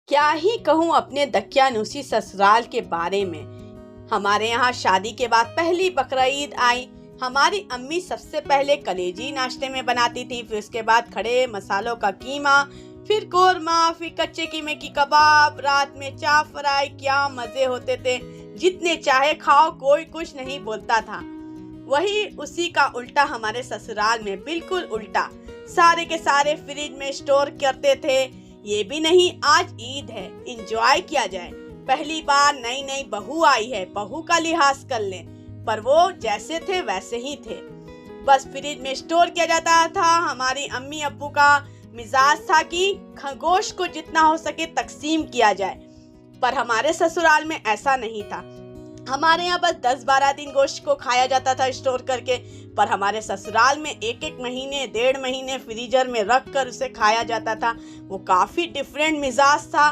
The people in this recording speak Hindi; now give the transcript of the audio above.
क्या ही कहूँ अपने दकियानूसी ससुराल के बारे में। हमारे यहाँ शादी के बाद पहली बकरीद आई। हमारी अम्मी सबसे पहले कलेजी नाश्ते में बनाती थी, फिर उसके बाद खड़े मसालों का कीमा, फिर कोरमा, फिर कच्चे कीमे की कबाब, रात में चा फ्राई। क्या मजे होते थे, जितने चाहे खाओ, कोई कुछ नहीं बोलता था। वही उसी का उल्टा हमारे ससुराल में, बिल्कुल उल्टा। सारे के सारे फ्रिज में स्टोर करते थे। ये भी नहीं आज ईद है, इंजॉय किया जाए, पहली बार नई नई बहू आई है, बहू का लिहाज कर लें। पर वो जैसे थे वैसे ही थे, बस फ्रिज में स्टोर किया जाता था। हमारी अम्मी अब्बू का मिजाज था कि खरगोश को जितना हो सके तकसीम किया जाए, पर हमारे ससुराल में ऐसा नहीं था। हमारे यहाँ बस 10-12 दिन गोश्त को खाया जाता था स्टोर करके, पर हमारे ससुराल में एक एक महीने, 1.5 महीने फ्रीजर में रख कर उसे खाया जाता था। वो काफ़ी डिफरेंट मिजाज था।